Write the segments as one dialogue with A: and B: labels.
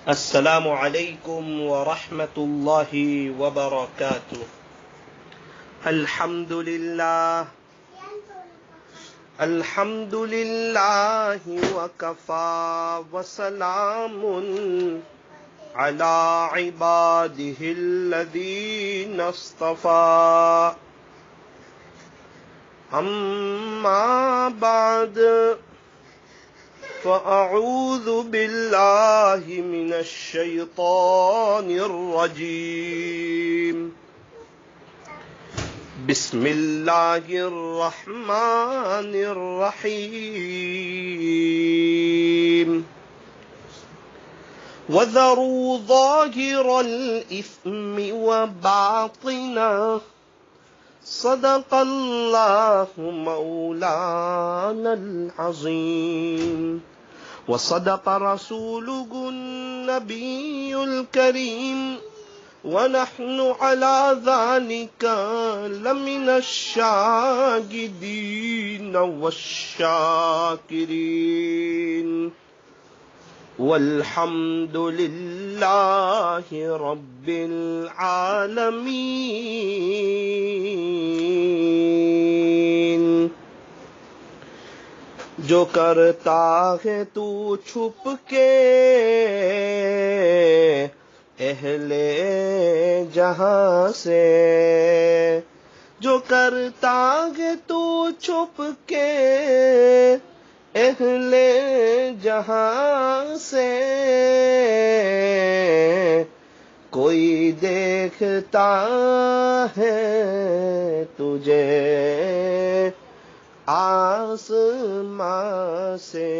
A: السلام علیکم ورحمۃ اللہ وبرکاتہ۔ الحمد للہ الحمد للہ وکفى وسلام علی عبادہ الذین اصطفى، اما بعد فأعوذ باللہ من الشیطان الرجیم، بسم اللہ الرحمن الرحیم، وذروا ظاہر الإثم وباطنہ، صدق اللہ مولانا العظیم، وصدق رسوله النبي الكريم، ونحن على ذلك لمن الشاهدين والشاكرين، والحمد لله رب العالمين۔ جو کرتا ہے تو چھپ کے اہل جہاں سے، جو کرتا ہے تو چھپ کے اہل جہاں سے، کوئی دیکھتا ہے تجھے آسمان سے،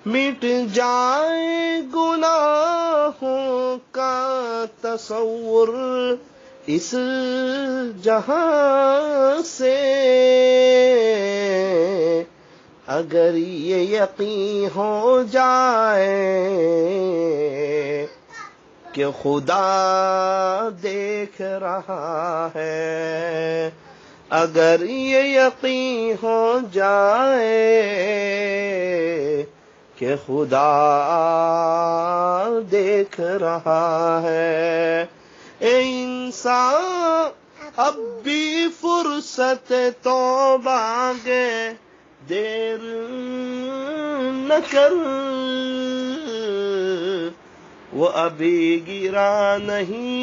A: مٹ جائے گناہوں کا تصور اس جہاں سے، اگر یہ یقین ہو جائے کہ خدا دیکھ رہا ہے، اگر یہ یقین ہو جائے کہ خدا دیکھ رہا ہے، اے انسان اب بھی فرصت توبہ کے دیر نہ کر، وہ ابھی گرا نہیں،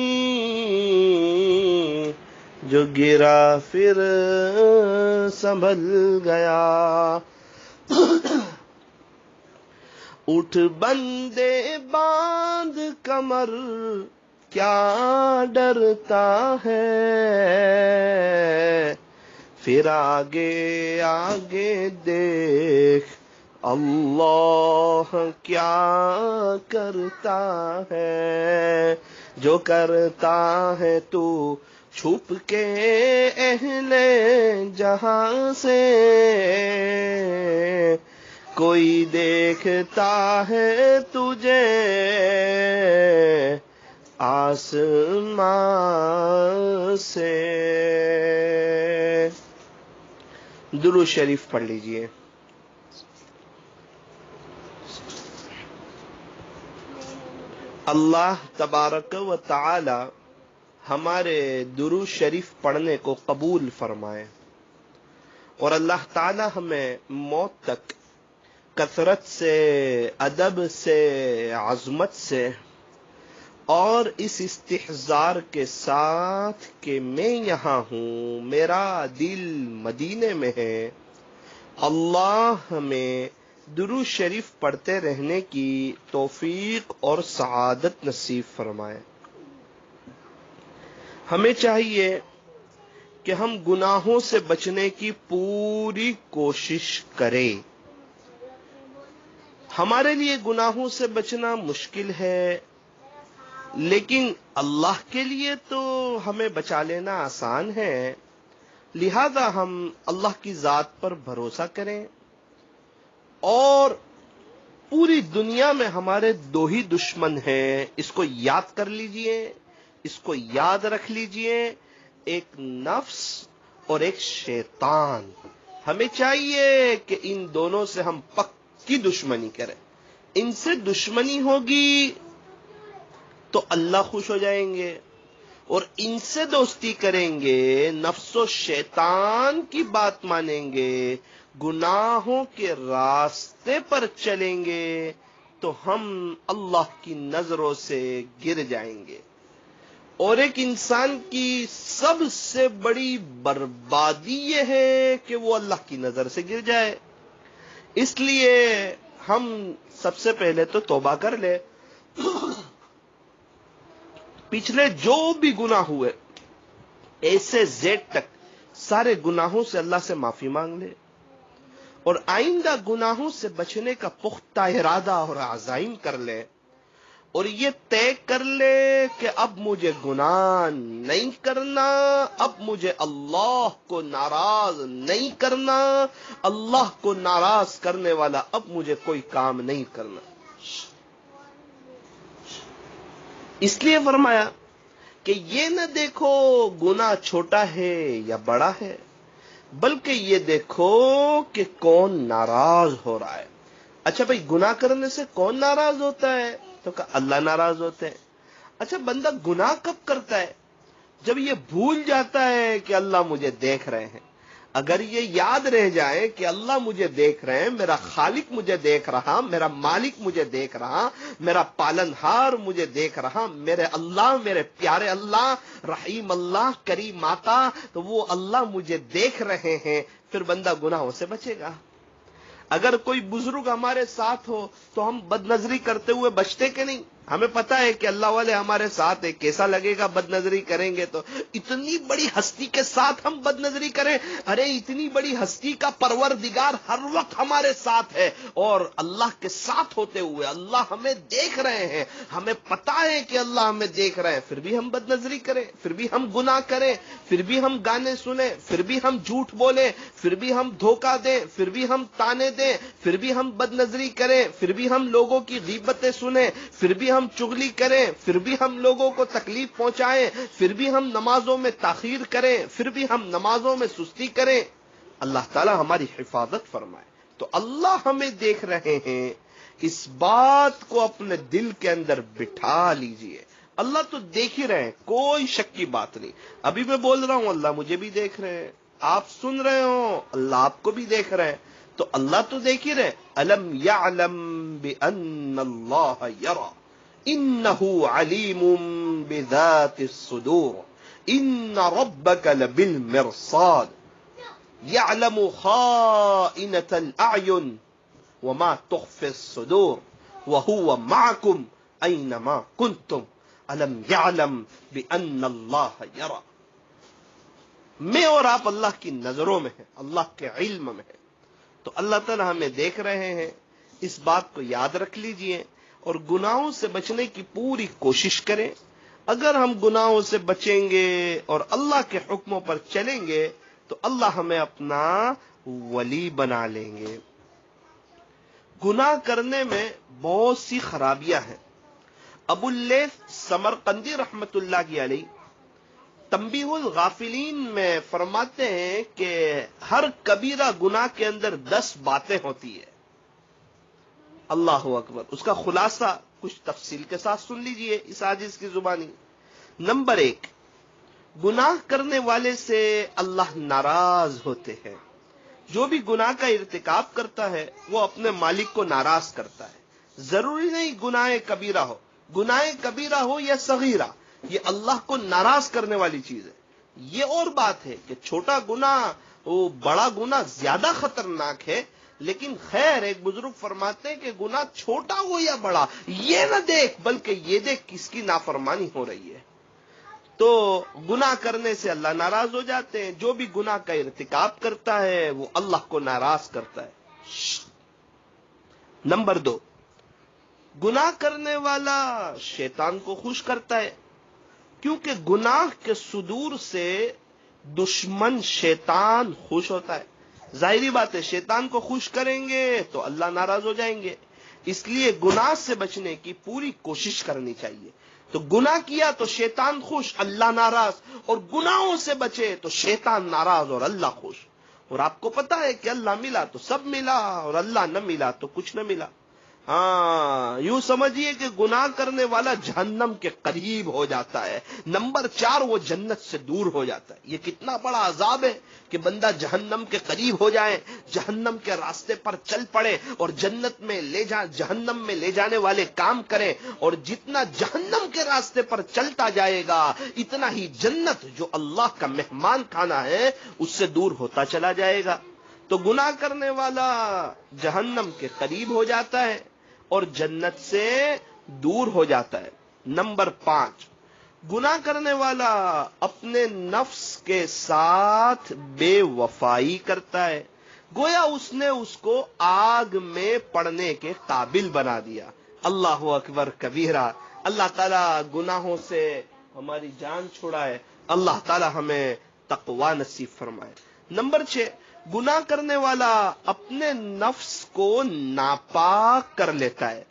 A: جو گرا پھر سنبھل گیا۔ اٹھ بندے باندھ کمر، کیا ڈرتا ہے، پھر آگے آگے دیکھ اللہ کیا کرتا ہے، جو کرتا ہے تو چھپ کے اہل جہاں سے، کوئی دیکھتا ہے تجھے آسمان سے۔ درود شریف پڑھ لیجئے۔ اللہ تبارک و تعالی ہمارے درود شریف پڑھنے کو قبول فرمائے، اور اللہ تعالی ہمیں موت تک کثرت سے، ادب سے، عظمت سے، اور اس استحضار کے ساتھ کہ میں یہاں ہوں، میرا دل مدینے میں ہے، اللہ ہمیں درود شریف پڑھتے رہنے کی توفیق اور سعادت نصیب فرمائے۔ ہمیں چاہیے کہ ہم گناہوں سے بچنے کی پوری کوشش کریں۔ ہمارے لیے گناہوں سے بچنا مشکل ہے، لیکن اللہ کے لیے تو ہمیں بچا لینا آسان ہے، لہذا ہم اللہ کی ذات پر بھروسہ کریں، اور پوری دنیا میں ہمارے دو ہی دشمن ہیں، اس کو یاد کر لیجئے، اس کو یاد رکھ لیجئے، ایک نفس اور ایک شیطان۔ ہمیں چاہیے کہ ان دونوں سے ہم پکی دشمنی کریں، ان سے دشمنی ہوگی تو اللہ خوش ہو جائیں گے، اور ان سے دوستی کریں گے، نفس و شیطان کی بات مانیں گے، گناہوں کے راستے پر چلیں گے تو ہم اللہ کی نظروں سے گر جائیں گے۔ اور ایک انسان کی سب سے بڑی بربادی یہ ہے کہ وہ اللہ کی نظر سے گر جائے۔ اس لیے ہم سب سے پہلے تو توبہ کر لے، پچھلے جو بھی گناہ ہوئے اے سے زیڈ تک سارے گناہوں سے اللہ سے معافی مانگ لے، اور آئندہ گناہوں سے بچنے کا پختہ ارادہ اور عزائم کر لے، اور یہ طے کر لے کہ اب مجھے گناہ نہیں کرنا، اب مجھے اللہ کو ناراض نہیں کرنا، اللہ کو ناراض کرنے والا اب مجھے کوئی کام نہیں کرنا۔ اس لیے فرمایا کہ یہ نہ دیکھو گناہ چھوٹا ہے یا بڑا ہے، بلکہ یہ دیکھو کہ کون ناراض ہو رہا ہے۔ اچھا بھائی، گناہ کرنے سے کون ناراض ہوتا ہے؟ تو کہا اللہ ناراض ہوتے ہیں۔ اچھا بندہ گناہ کب کرتا ہے؟ جب یہ بھول جاتا ہے کہ اللہ مجھے دیکھ رہے ہیں۔ اگر یہ یاد رہ جائے کہ اللہ مجھے دیکھ رہے ہیں، میرا خالق مجھے دیکھ رہا، میرا مالک مجھے دیکھ رہا، میرا پالنہار مجھے دیکھ رہا، میرے اللہ، میرے پیارے اللہ، رحیم اللہ، کریم آقا، تو وہ اللہ مجھے دیکھ رہے ہیں، پھر بندہ گناہوں سے بچے گا۔ اگر کوئی بزرگ ہمارے ساتھ ہو تو ہم بد نظری کرتے ہوئے بچتے کہ نہیں؟ ہمیں پتا ہے کہ اللہ والے ہمارے ساتھ ہے، کیسا لگے گا بد نظری کریں گے تو؟ اتنی بڑی ہستی کے ساتھ ہم بد نظری کریں، ارے اتنی بڑی ہستی کا پروردگار ہر وقت ہمارے ساتھ ہے، اور اللہ کے ساتھ ہوتے ہوئے اللہ ہمیں دیکھ رہے ہیں، ہمیں پتا ہے کہ اللہ ہمیں دیکھ رہے ہیں، پھر بھی ہم بد نظری کریں، پھر بھی ہم گناہ کریں، پھر بھی ہم گانے سنیں، پھر بھی ہم جھوٹ بولیں، پھر بھی ہم دھوکہ دیں، پھر بھی ہم تانے دیں، پھر بھی ہم بد نظری کریں، پھر بھی ہم لوگوں کی غیبتیں سنیں، پھر بھی ہم چغلی کریں، پھر بھی ہم لوگوں کو تکلیف پہنچائیں، پھر بھی ہم نمازوں میں تاخیر کریں، پھر بھی ہم نمازوں میں سستی کریں، اللہ تعالی ہماری حفاظت فرمائے۔ تو اللہ ہمیں دیکھ رہے ہیں، اس بات کو اپنے دل کے اندر بٹھا لیجئے۔ اللہ تو دیکھ ہی رہے ہیں، کوئی شک کی بات نہیں۔ ابھی میں بول رہا ہوں اللہ مجھے بھی دیکھ رہے ہیں، آپ سن رہے ہو اللہ آپ کو بھی دیکھ رہے ہیں، تو اللہ تو دیکھ ہی رہے۔ الم یعلم بان اللہ یری انہ علیم بذات الصدور ان ربک لبالمرصاد یعلم خائنۃ الاعین وما تخفی الصدور وهو معکم اینما کنتم الم یعلم بان اللہ یری۔ میں اور آپ اللہ کی نظروں میں ہیں، اللہ کے علم میں ہیں، تو اللہ تعالی ہمیں دیکھ رہے ہیں، اس بات کو یاد رکھ لیجئے، اور گناہوں سے بچنے کی پوری کوشش کریں۔ اگر ہم گناہوں سے بچیں گے اور اللہ کے حکموں پر چلیں گے تو اللہ ہمیں اپنا ولی بنا لیں گے۔ گناہ کرنے میں بہت سی خرابیاں ہیں۔ ابو اللیث سمرقندی رحمت اللہ علیہ تنبیہ الغافلین میں فرماتے ہیں کہ ہر کبیرہ گناہ کے اندر 10 باتیں ہوتی ہیں۔ اللہ اکبر۔ اس کا خلاصہ کچھ تفصیل کے ساتھ سن لیجئے اس عاجز کی زبانی۔ نمبر 1، گناہ کرنے والے سے اللہ ناراض ہوتے ہیں۔ جو بھی گناہ کا ارتکاب کرتا ہے وہ اپنے مالک کو ناراض کرتا ہے۔ ضروری نہیں گناہ کبیرہ ہو، گناہ کبیرہ ہو یا صغیرہ، یہ اللہ کو ناراض کرنے والی چیز ہے۔ یہ اور بات ہے کہ چھوٹا گناہ وہ بڑا گناہ زیادہ خطرناک ہے، لیکن خیر ایک بزرگ فرماتے ہیں کہ گناہ چھوٹا ہو یا بڑا یہ نہ دیکھ، بلکہ یہ دیکھ کس کی نافرمانی ہو رہی ہے۔ تو گناہ کرنے سے اللہ ناراض ہو جاتے ہیں۔ جو بھی گناہ کا ارتکاب کرتا ہے وہ اللہ کو ناراض کرتا ہے۔ نمبر 2، گناہ کرنے والا شیطان کو خوش کرتا ہے، کیونکہ گناہ کے صدور سے دشمن شیطان خوش ہوتا ہے۔ ظاہری بات ہے، شیطان کو خوش کریں گے تو اللہ ناراض ہو جائیں گے، اس لیے گناہ سے بچنے کی پوری کوشش کرنی چاہیے۔ تو گناہ کیا تو شیطان خوش، اللہ ناراض، اور گناہوں سے بچے تو شیطان ناراض اور اللہ خوش۔ اور آپ کو پتا ہے کہ اللہ ملا تو سب ملا، اور اللہ نہ ملا تو کچھ نہ ملا۔ ہاں، یوں سمجھیے کہ گناہ کرنے والا جہنم کے قریب ہو جاتا ہے، نمبر 4 وہ جنت سے دور ہو جاتا ہے۔ یہ کتنا بڑا عذاب ہے کہ بندہ جہنم کے قریب ہو جائے، جہنم کے راستے پر چل پڑے اور جہنم میں لے جانے والے کام کرے، اور جتنا جہنم کے راستے پر چلتا جائے گا اتنا ہی جنت جو اللہ کا مہمان کھانا ہے اس سے دور ہوتا چلا جائے گا۔ تو گناہ کرنے والا جہنم کے قریب ہو جاتا ہے اور جنت سے دور ہو جاتا ہے۔ نمبر 5، گناہ کرنے والا اپنے نفس کے ساتھ بے وفائی کرتا ہے، گویا اس نے اس کو آگ میں پڑنے کے قابل بنا دیا۔ اللہ اکبر کبیرہ۔ اللہ تعالیٰ گناہوں سے ہماری جان چھڑائے، اللہ تعالیٰ ہمیں تقوی نصیب فرمائے۔ نمبر 6، گناہ کرنے والا اپنے نفس کو ناپاک کر لیتا ہے۔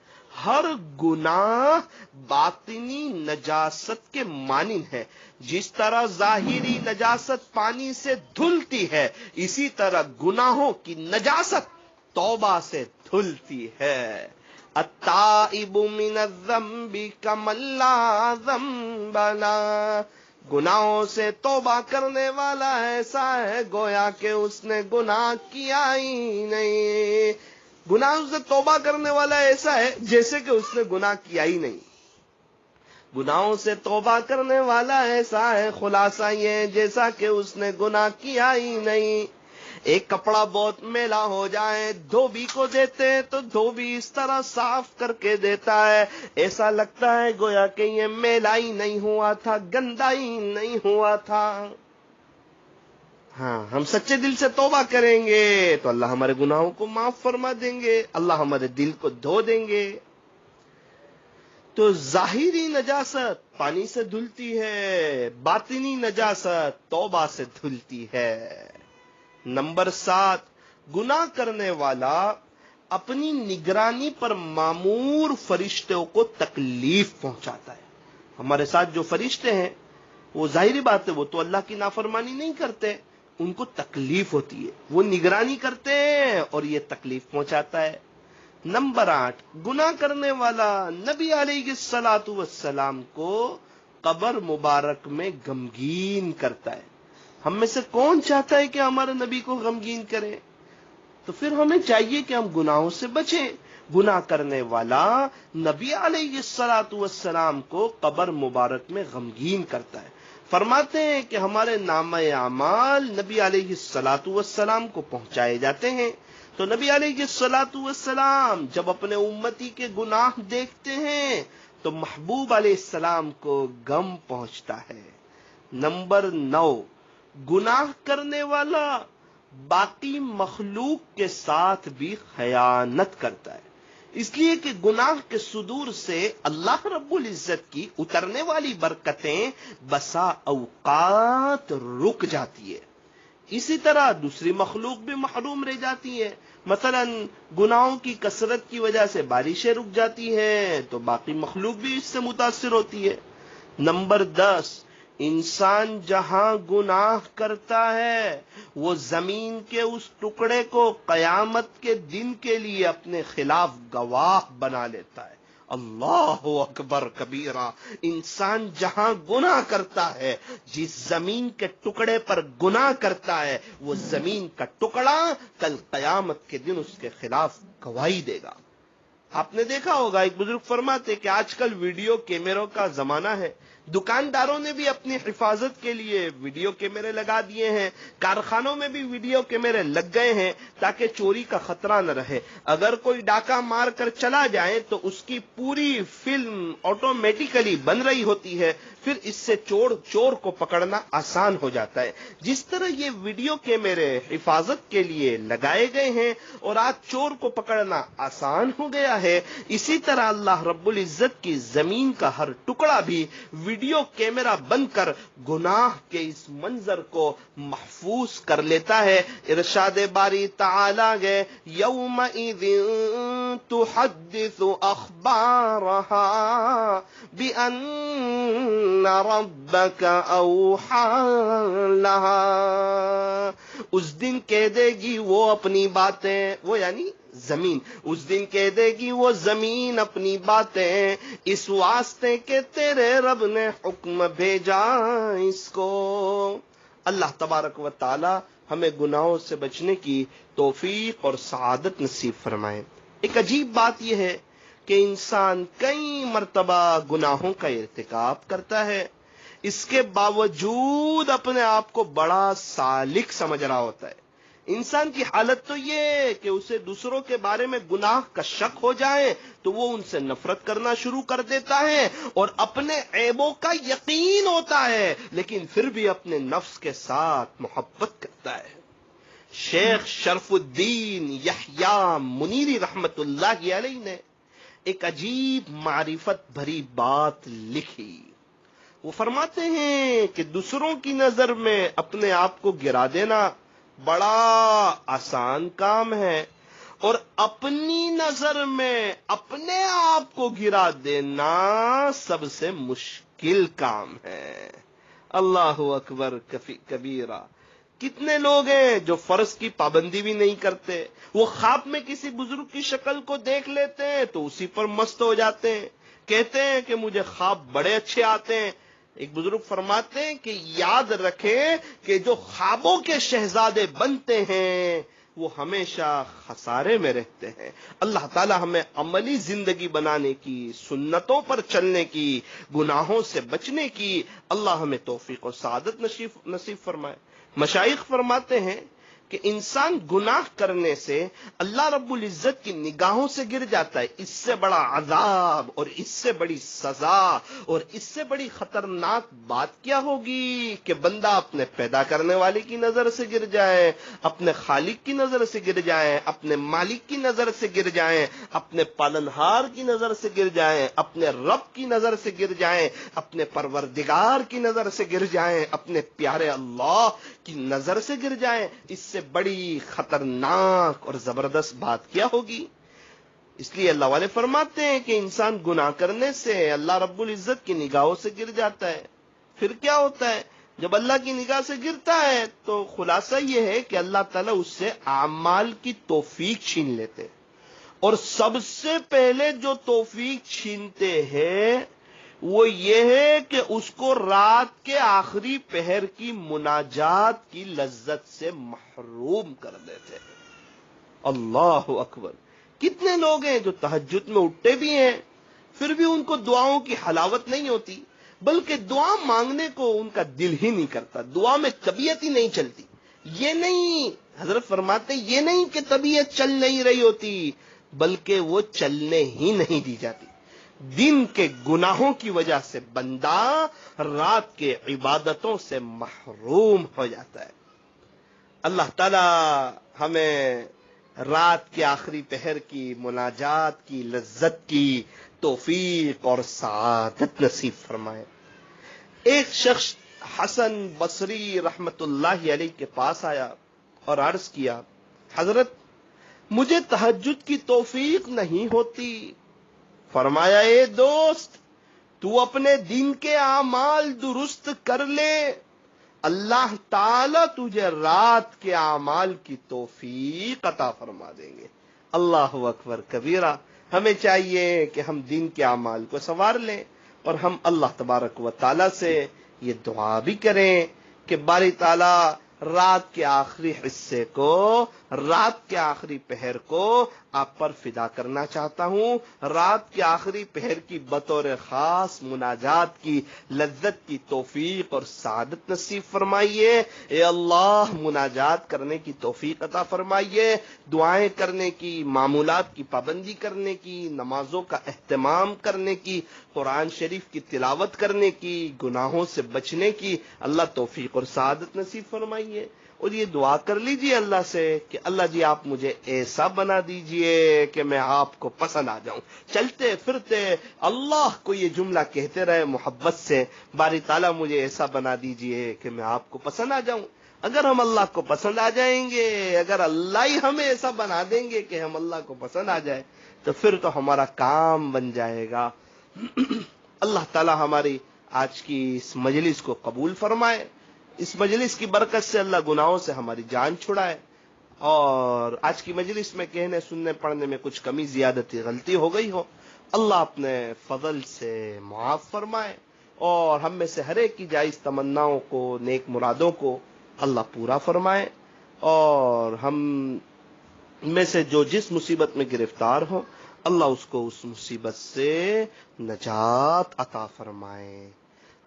A: ہر گناہ باطنی نجاست کے مانند ہے، جس طرح ظاہری نجاست پانی سے دھلتی ہے اسی طرح گناہوں کی نجاست توبہ سے دھلتی ہے۔ التائب من الذنب کمن لا ذنب له، گناہوں سے توبہ کرنے والا ایسا ہے گویا کہ اس نے گناہ کیا ہی نہیں۔ گناہوں سے توبہ کرنے والا ایسا ہے جیسے کہ اس نے گناہ کیا ہی نہیں۔ گناہوں سے توبہ کرنے والا ایسا ہے، خلاصہ یہ جیسا کہ اس نے گناہ کیا ہی نہیں۔ ایک کپڑا بہت میلا ہو جائے، دھوبی کو دیتے تو دھوبی اس طرح صاف کر کے دیتا ہے، ایسا لگتا ہے گویا کہ یہ میلا ہی نہیں ہوا تھا، گندا ہی نہیں ہوا تھا۔ ہاں، ہم سچے دل سے توبہ کریں گے تو اللہ ہمارے گناہوں کو معاف فرما دیں گے، اللہ ہمارے دل کو دھو دیں گے۔ تو ظاہری نجاست پانی سے دھلتی ہے، باطنی نجاست توبہ سے دھلتی ہے۔ نمبر 7، گناہ کرنے والا اپنی نگرانی پر مامور فرشتوں کو تکلیف پہنچاتا ہے۔ ہمارے ساتھ جو فرشتے ہیں وہ ظاہری بات ہے وہ تو اللہ کی نافرمانی نہیں کرتے، ان کو تکلیف ہوتی ہے، وہ نگرانی کرتے ہیں اور یہ تکلیف پہنچاتا ہے۔ نمبر 8، گناہ کرنے والا نبی علیہ الصلوۃ والسلام کو قبر مبارک میں غمگین کرتا ہے۔ ہم میں سے کون چاہتا ہے کہ ہمارے نبی کو غمگین کرے؟ تو پھر ہمیں چاہیے کہ ہم گناہوں سے بچیں۔ گناہ کرنے والا نبی علیہ الصلوۃ والسلام کو قبر مبارک میں غمگین کرتا ہے۔ فرماتے ہیں کہ ہمارے نامہ اعمال نبی علیہ الصلوۃ والسلام کو پہنچائے جاتے ہیں، تو نبی علیہ الصلوۃ والسلام جب اپنے امتی کے گناہ دیکھتے ہیں تو محبوب علیہ السلام کو غم پہنچتا ہے۔ نمبر 9، گناہ کرنے والا باقی مخلوق کے ساتھ بھی خیانت کرتا ہے، اس لیے کہ گناہ کے صدور سے اللہ رب العزت کی اترنے والی برکتیں بسا اوقات رک جاتی ہے، اسی طرح دوسری مخلوق بھی محروم رہ جاتی ہے۔ مثلا گناہوں کی کثرت کی وجہ سے بارشیں رک جاتی ہیں تو باقی مخلوق بھی اس سے متاثر ہوتی ہے۔ نمبر 10، انسان جہاں گناہ کرتا ہے وہ زمین کے اس ٹکڑے کو قیامت کے دن کے لیے اپنے خلاف گواہ بنا لیتا ہے۔ اللہ اکبر کبیرہ۔ انسان جہاں گناہ کرتا ہے، جس زمین کے ٹکڑے پر گناہ کرتا ہے، وہ زمین کا ٹکڑا کل قیامت کے دن اس کے خلاف گواہی دے گا۔ آپ نے دیکھا ہوگا، ایک بزرگ فرماتے کہ آج کل ویڈیو کیمروں کا زمانہ ہے، دکانداروں نے بھی اپنی حفاظت کے لیے ویڈیو کیمرے لگا دیے ہیں، کارخانوں میں بھی ویڈیو کیمرے لگ گئے ہیں تاکہ چوری کا خطرہ نہ رہے۔ اگر کوئی ڈاکہ مار کر چلا جائے تو اس کی پوری فلم آٹومیٹیکلی بن رہی ہوتی ہے، پھر اس سے چور کو پکڑنا آسان ہو جاتا ہے۔ جس طرح یہ ویڈیو کیمرے حفاظت کے لیے لگائے گئے ہیں اور آج چور کو پکڑنا آسان ہو گیا ہے، اسی طرح اللہ رب العزت کی زمین کا ہر ٹکڑا بھی ویڈیو کیمرہ بن کر گناہ کے اس منظر کو محفوظ کر لیتا ہے۔ ارشاد باری تعالی گئے، یومئذ تحدث اخبارها بأن ربك اوحى لها، اس دن کہہ دے گی وہ اپنی باتیں، وہ یعنی زمین، اس دن کہہ دے گی وہ زمین اپنی باتیں، اس واسطے کہ تیرے رب نے حکم بھیجا اس کو۔ اللہ تبارک و تعالی ہمیں گناہوں سے بچنے کی توفیق اور سعادت نصیب فرمائے۔ ایک عجیب بات یہ ہے کہ انسان کئی مرتبہ گناہوں کا ارتکاب کرتا ہے، اس کے باوجود اپنے آپ کو بڑا سالک سمجھ رہا ہوتا ہے۔ انسان کی حالت تو یہ ہے کہ اسے دوسروں کے بارے میں گناہ کا شک ہو جائے تو وہ ان سے نفرت کرنا شروع کر دیتا ہے، اور اپنے عیبوں کا یقین ہوتا ہے لیکن پھر بھی اپنے نفس کے ساتھ محبت کرتا ہے۔ شیخ شرف الدین یحییٰ منیری رحمت اللہ علیہ نے ایک عجیب معرفت بھری بات لکھی۔ وہ فرماتے ہیں کہ دوسروں کی نظر میں اپنے آپ کو گرا دینا بڑا آسان کام ہے، اور اپنی نظر میں اپنے آپ کو گرا دینا سب سے مشکل کام ہے۔ اللہ اکبر کبیرہ۔ کتنے لوگ ہیں جو فرض کی پابندی بھی نہیں کرتے، وہ خواب میں کسی بزرگ کی شکل کو دیکھ لیتے ہیں تو اسی پر مست ہو جاتے ہیں، کہتے ہیں کہ مجھے خواب بڑے اچھے آتے ہیں۔ ایک بزرگ فرماتے ہیں کہ یاد رکھیں کہ جو خوابوں کے شہزادے بنتے ہیں وہ ہمیشہ خسارے میں رہتے ہیں۔ اللہ تعالی ہمیں عملی زندگی بنانے کی، سنتوں پر چلنے کی، گناہوں سے بچنے کی اللہ ہمیں توفیق و سعادت نصیب فرمائے۔ مشائخ فرماتے ہیں کہ انسان گناہ کرنے سے اللہ رب العزت کی نگاہوں سے گر جاتا ہے، اس سے بڑا عذاب اور اس سے بڑی سزا اور اس سے بڑی خطرناک بات کیا ہوگی کہ بندہ اپنے پیدا کرنے والے کی نظر سے گر جائے، اپنے خالق کی نظر سے گر جائے، اپنے مالک کی نظر سے گر جائے، اپنے پالنہار کی نظر سے گر جائے، اپنے رب کی نظر سے گر جائے، اپنے پروردگار کی نظر سے گر جائیں، اپنے پیارے اللہ کی نظر سے گر جائیں۔ اس سے بڑی خطرناک اور زبردست بات کیا ہوگی؟ اس لیے اللہ والے فرماتے ہیں کہ انسان گناہ کرنے سے اللہ رب العزت کی نگاہوں سے گر جاتا ہے۔ پھر کیا ہوتا ہے؟ جب اللہ کی نگاہ سے گرتا ہے تو خلاصہ یہ ہے کہ اللہ تعالیٰ اس سے اعمال کی توفیق چھین لیتے ہیں، اور سب سے پہلے جو توفیق چھینتے ہیں وہ یہ ہے کہ اس کو رات کے آخری پہر کی مناجات کی لذت سے محروم کر دیتے ہیں۔ اللہ اکبر۔ کتنے لوگ ہیں جو تہجد میں اٹھتے بھی ہیں پھر بھی ان کو دعاؤں کی حلاوت نہیں ہوتی، بلکہ دعا مانگنے کو ان کا دل ہی نہیں کرتا، دعا میں طبیعت ہی نہیں چلتی۔ یہ نہیں، حضرت فرماتے یہ نہیں کہ طبیعت چل نہیں رہی ہوتی، بلکہ وہ چلنے ہی نہیں دی جاتی۔ دن کے گناہوں کی وجہ سے بندہ رات کے عبادتوں سے محروم ہو جاتا ہے۔ اللہ تعالی ہمیں رات کے آخری پہر کی مناجات کی لذت کی توفیق اور سعادت نصیب فرمائے۔ ایک شخص حسن بصری رحمت اللہ علیہ کے پاس آیا اور عرض کیا، حضرت مجھے تہجد کی توفیق نہیں ہوتی۔ فرمایا، اے دوست تو اپنے دن کے اعمال درست کر لے، اللہ تعالی تجھے رات کے اعمال کی توفیق عطا فرما دیں گے۔ اللہ اکبر کبیرہ۔ ہمیں چاہیے کہ ہم دن کے اعمال کو سنوار لیں، اور ہم اللہ تبارک و تعالی سے یہ دعا بھی کریں کہ باری تعالی رات کے آخری حصے کو، رات کے آخری پہر کو آپ پر فدا کرنا چاہتا ہوں۔ رات کے آخری پہر کی بطور خاص مناجات کی لذت کی توفیق اور سعادت نصیب فرمائیے۔ اے اللہ مناجات کرنے کی توفیق عطا فرمائیے، دعائیں کرنے کی، معمولات کی پابندی کرنے کی، نمازوں کا اہتمام کرنے کی، قرآن شریف کی تلاوت کرنے کی، گناہوں سے بچنے کی اللہ توفیق اور سعادت نصیب فرمائیے۔ اور یہ دعا کر لیجئے اللہ سے کہ اللہ جی آپ مجھے ایسا بنا دیجئے کہ میں آپ کو پسند آ جاؤں۔ چلتے پھرتے اللہ کو یہ جملہ کہتے رہے محبت سے، باری تعالیٰ مجھے ایسا بنا دیجئے کہ میں آپ کو پسند آ جاؤں۔ اگر ہم اللہ کو پسند آ جائیں گے، اگر اللہ ہی ہمیں ایسا بنا دیں گے کہ ہم اللہ کو پسند آ جائے، تو پھر تو ہمارا کام بن جائے گا۔ اللہ تعالیٰ ہماری آج کی اس مجلس کو قبول فرمائے، اس مجلس کی برکت سے اللہ گناہوں سے ہماری جان چھڑائے، اور آج کی مجلس میں کہنے سننے پڑھنے میں کچھ کمی زیادتی غلطی ہو گئی ہو، اللہ اپنے فضل سے معاف فرمائے، اور ہم میں سے ہر ایک کی جائز تمناؤں کو، نیک مرادوں کو اللہ پورا فرمائے، اور ہم میں سے جو جس مصیبت میں گرفتار ہو اللہ اس کو اس مصیبت سے نجات عطا فرمائے۔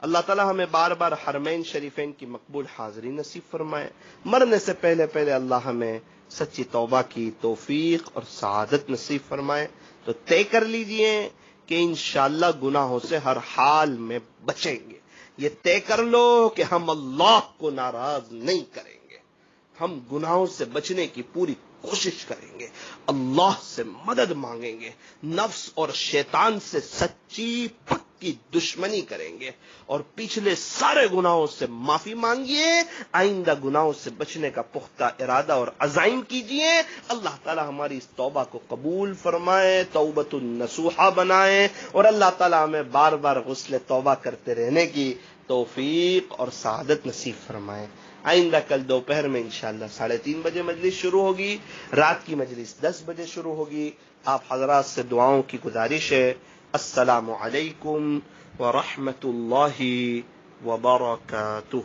A: اللہ تعالی ہمیں بار بار حرمین شریفین کی مقبول حاضری نصیب فرمائے۔ مرنے سے پہلے پہلے اللہ ہمیں سچی توبہ کی توفیق اور سعادت نصیب فرمائے۔ تو طے کر لیجئے کہ انشاءاللہ گناہوں سے ہر حال میں بچیں گے۔ یہ طے کر لو کہ ہم اللہ کو ناراض نہیں کریں گے، ہم گناہوں سے بچنے کی پوری کوشش کریں گے، اللہ سے مدد مانگیں گے، نفس اور شیطان سے سچی پکی دشمنی کریں گے، اور پچھلے سارے گناہوں سے معافی مانگیے، آئندہ گناہوں سے بچنے کا پختہ ارادہ اور عزائم کیجیے۔ اللہ تعالی ہماری اس توبہ کو قبول فرمائے، توبۃ النصوحہ بنائے، اور اللہ تعالی ہمیں بار بار غسل توبہ کرتے رہنے کی توفیق اور سعادت نصیب فرمائے۔ آئندہ کل دوپہر میں انشاءاللہ 3:30 بجے مجلس شروع ہوگی، رات کی مجلس 10 بجے شروع ہوگی۔ آپ حضرات سے دعاؤں کی گزارش ہے۔ السلام علیکم ورحمۃ اللہ وبرکاتہ۔